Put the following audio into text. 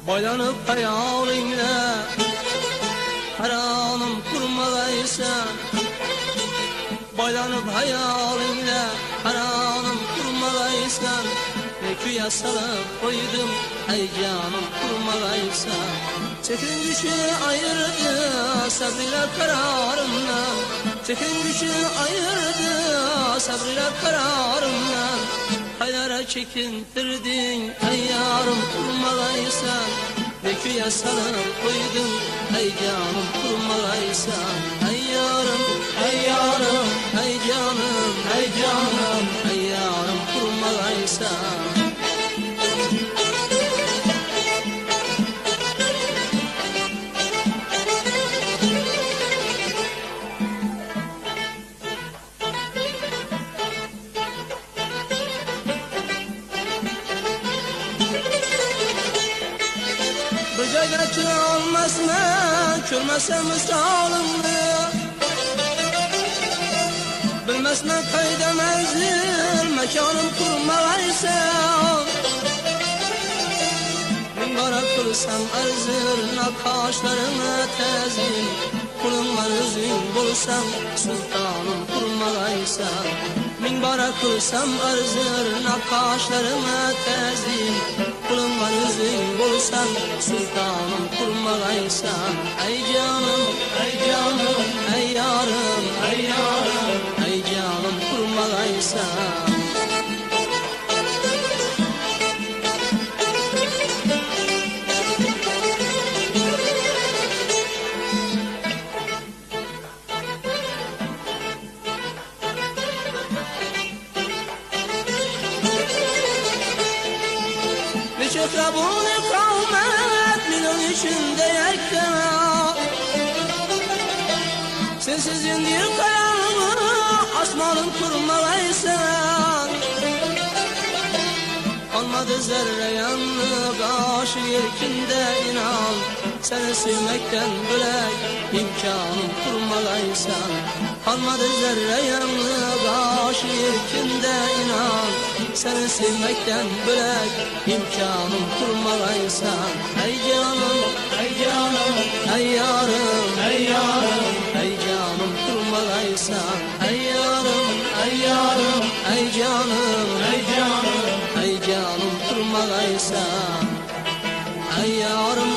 Boylanıp hayalinle her anım kurmalaysan, boylanıp hayalinle her anım kurmalaysan, ne küye salıp koydum ey canım kurmalaysan. Çekin gücü ayırdı sabrıyla kararımdan, çekin gücü ayırdı sabrıyla kararımdan. Haylara çekintirdin ey yarım kurmalaysan, ne küye salıp koydum ey canım kurmalaysan. Ey yarım, ey yarım, ey canım, ey canım, ey yarım kurmalaysan. Bıcakatı olmaz mı, körmese misalımdı. Bilmez mi kayda menzil, mekanım kurmalaysan. Bin bara kılsam arzır, nakaşlarına tezin. Kulun var özün bulsam, sultanım kurmalaysan. Bin bara kılsam arzır, nakaşlarına tezin. Kulun var özün bulsam, sultanım kurmalaysan. Ey canım, ey canım, ey yarım, ey yarım, ey canım kurmalaysan. Çekrabuni kavmet milyon içinde yekkena. Sensiz indir kayanımı asmanın kurmalaysan. Olmadı zerre yanlık aşık yerkinde inan. Seni sevmekten bülek imkanım kurmalaysan. Olmadı zerre yanlık aşık yerkinde inan. Seni sevmekten bülek imkanım kurmalaysan. Ey canım, ey canım, ey yarım, ey yarım, ey canım kurmalaysan. Ey yarım, ey yarım, ey canım, ey canım, ey canım kurmalaysan. Ey yarım,